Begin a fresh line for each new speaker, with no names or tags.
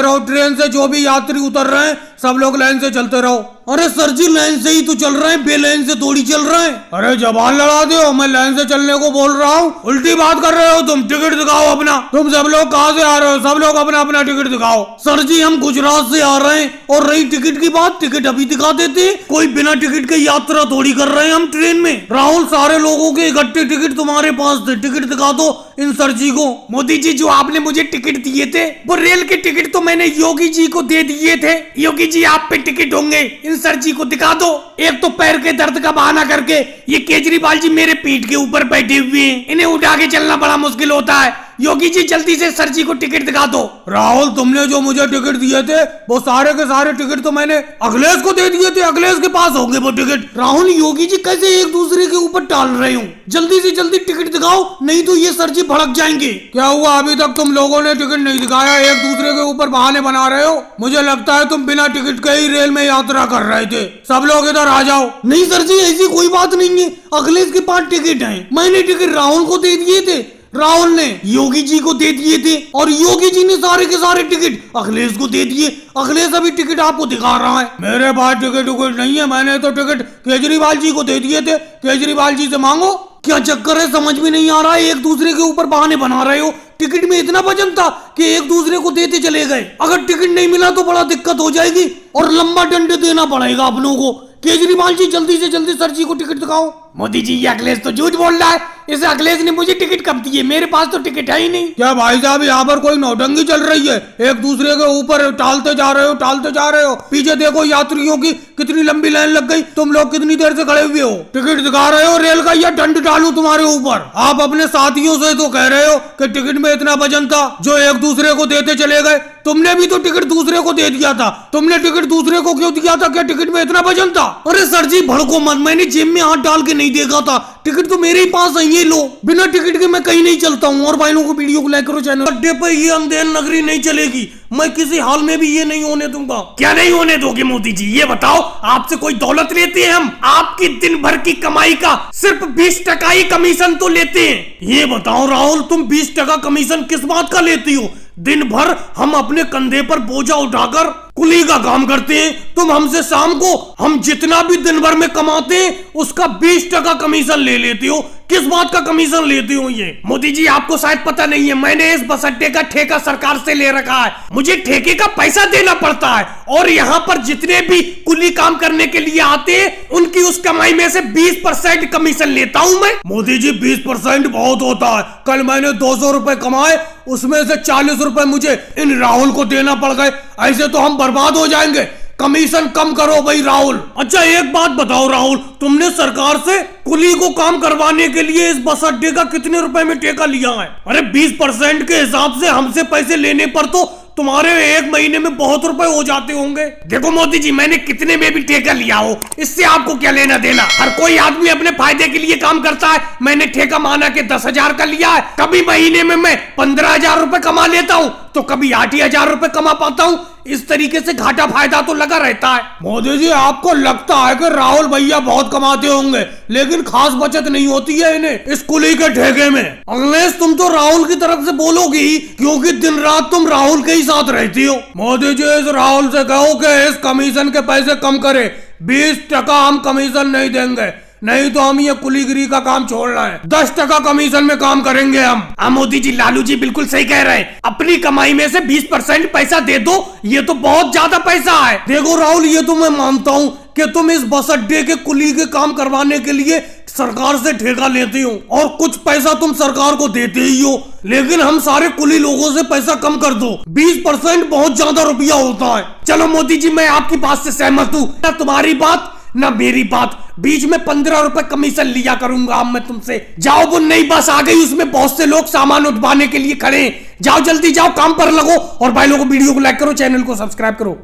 रहो ट्रेन से, जो भी यात्री उतर रहे हैं सब लोग लाइन से चलते रहो। अरे सर जी लाइन से ही तो चल रहे हैं, बेलाइन से थोड़ी चल रहे हैं। अरे जबान लड़ा दो, मैं लाइन से चलने को बोल रहा हूँ, उल्टी बात कर रहे हो तुम। टिकट दिखाओ अपना। तुम सब लोग कहाँ से आ रहे हो? सब लोग अपना अपना टिकट दिखाओ। सर जी हम गुजरात से आ रहे हैं, और रही टिकट की बात, टिकट अभी दिखा देते। कोई बिना टिकट के यात्रा थोड़ी कर रहे हैं हम ट्रेन में। राहुल सारे लोगों के इकट्ठे टिकट तुम्हारे पास थे, टिकट दिखा दो इन सर जी को। मोदी जी जो आपने मुझे टिकट दिए थे वो रेल के टिकट तो मैंने योगी जी को दे दिए थे। योगी जी आप पे टिकट होंगे, इन सर जी को दिखा दो। एक तो पैर के दर्द का बहाना करके ये केजरीवाल जी मेरे पीठ के ऊपर बैठे हुए हैं, इन्हें उठा के चलना बड़ा मुश्किल होता है। योगी जी जल्दी से सर जी को टिकट दिखा दो। राहुल तुमने जो मुझे टिकट दिए थे वो सारे के सारे टिकट तो मैंने अखिलेश को दे दिए थे, अखिलेश के पास होंगे वो टिकट। राहुल योगी जी कैसे एक दूसरे के ऊपर टाल रहे हो? जल्दी से जल्दी टिकट दिखाओ, नहीं तो ये सर जी भड़क जाएंगे। क्या हुआ अभी तक तुम लोगों ने टिकट नहीं दिखाया? एक दूसरे के ऊपर बहाने बना रहे हो। मुझे लगता है तुम बिना टिकट के ही रेल में यात्रा कर रहे थे। सब लोग इधर आ जाओ। नहीं सर जी ऐसी कोई बात नहीं है, अखिलेश के पास टिकट है, मैंने टिकट राहुल को दे दिए थे, राहुल ने योगी जी को दे दिए थे, और योगी जी ने सारे के सारे टिकट अखिलेश को दे दिए। अखिलेश अभी टिकट आपको दिखा रहा है। मेरे पास टिकट नहीं है, मैंने तो टिकट केजरीवाल जी को दे दिए थे, केजरीवाल जी से मांगो। क्या चक्कर है समझ में नहीं आ रहा है, एक दूसरे के ऊपर बहाने बना रहे हो। टिकट में इतना वजन था कि एक दूसरे को देते चले गए। अगर टिकट नहीं मिला तो बड़ा दिक्कत हो जाएगी और लंबा दंड देना पड़ेगा अपनों को। केजरीवाल जी जल्दी से जल्दी सर जी को टिकट दिखाओ। मोदी जी ये अखिलेश तो झूठ बोल रहा है, इस अखिलेश ने मुझे टिकट कब दिए? मेरे पास तो टिकट है ही नहीं। क्या भाई साहब यहाँ पर कोई नौटंकी चल रही है? एक दूसरे के ऊपर टालते जा रहे हो, टालते जा रहे हो। पीछे देखो यात्रियों की कितनी लंबी लाइन लग गई, तुम लोग कितनी देर से खड़े हुए हो। टिकट दिखा रहे हो रेल का, या दंड डालूं तुम्हारे ऊपर? आप अपने साथियों से तो कह रहे हो कि टिकट में इतना वजन था जो एक दूसरे को देते चले गए। तुमने भी तो टिकट दूसरे को दे दिया था, तुमने टिकट दूसरे को क्यों दिया था? क्या टिकट में इतना वजन था? अरे सर जी भड़को मत, मैंने जेब में हाथ डाल के नहीं देखा था, टिकट तो मेरे ही पास है, ये लो। बिना टिकट के मैं कहीं नहीं चलता हूँ। और भाइयों को वीडियो को लाइक करो, चैनल अड्डे पे ये अंधेर नगरी नहीं चलेगी, मैं किसी हाल में भी ये नहीं होने दूंगा। क्या नहीं होने दोगे मोदी जी? ये बताओ, आपसे कोई दौलत लेते हैं हम? आपकी दिन भर की कमाई का सिर्फ 20% ही कमीशन तो लेते हैं। ये बताओ राहुल तुम 20% कमीशन किस बात का लेती हो? दिन भर हम अपने कंधे पर बोझा उठाकर कुली का काम करते हैं, तुम हमसे शाम को हम जितना भी दिन भर में कमाते हैं उसका 20% कमीशन ले लेती हो। किस बात का कमीशन लेती हो ये? मोदी जी आपको शायद पता नहीं है, मैंने इस बस अड्डे का ठेका सरकार से ले रखा है, मुझे ठेके का पैसा देना पड़ता है, और यहाँ पर जितने भी कुली काम करने के लिए आते हैं उनकी उस कमाई में से 20% कमीशन लेता हूँ मैं। मोदी जी 20% बहुत होता है, कल मैंने 200 रुपए कमाए, उसमें से 40 रुपए मुझे इन राहुल को देना पड़ गए, ऐसे तो हम बर्बाद हो जाएंगे। कमीशन कम करो भाई राहुल। अच्छा एक बात बताओ राहुल, तुमने सरकार से कुली को काम करवाने के लिए इस बस अड्डे का कितने रुपए में ठेका लिया है? अरे 20% के हिसाब से हमसे पैसे लेने पर तो तुम्हारे एक महीने में बहुत रुपए हो जाते होंगे। देखो मोदी जी मैंने कितने में भी ठेका लिया हो, इससे आपको क्या लेना देना? हर कोई आदमी अपने फायदे के लिए काम करता है। मैंने ठेका माना के 10,000 का लिया है, कभी महीने में मैं 15,000 रुपए कमा लेता हूँ, तो कभी 8,000 रुपए कमा पाता हूँ। इस तरीके से घाटा फायदा तो लगा रहता है। मोदी जी आपको लगता है कि राहुल भैया बहुत कमाते होंगे, लेकिन खास बचत नहीं होती है इन्हें इस कुली के ठेके में। अखिलेश तुम तो राहुल की तरफ से बोलोगे ही, क्योंकि दिन रात तुम राहुल के ही साथ रहती हो। मोदी जी इस राहुल से कहो कि इस कमीशन के पैसे कम करे, 20% हम कमीशन नहीं देंगे, नहीं तो हम ये कुलीगिरी का काम छोड़ रहे हैं, 10% कमीशन में काम करेंगे हम। मोदी जी लालू जी बिल्कुल सही कह रहे हैं, अपनी कमाई में से 20% पैसा दे दो, ये तो बहुत ज्यादा पैसा है। देखो राहुल ये तो मैं मानता हूँ कि तुम इस बस अड्डे के कुली के काम करवाने के लिए सरकार से ठेका लेती हो और कुछ पैसा तुम सरकार को देते ही हो, लेकिन हम सारे कुली लोगों से पैसा कम कर दो, 20% बहुत ज्यादा रुपया होता है। चलो मोदी जी मैं आपकी बात से सहमत हूँ, ना तुम्हारी बात ना मेरी बात, बीच में 15 रुपए कमीशन लिया करूंगा अब मैं तुमसे। जाओ वो नई बस आ गई, उसमें बहुत से लोग सामान उठवाने के लिए खड़े हैं, जाओ जल्दी जाओ काम पर लगो। और भाई लोगों वीडियो को लाइक करो, चैनल को सब्सक्राइब करो।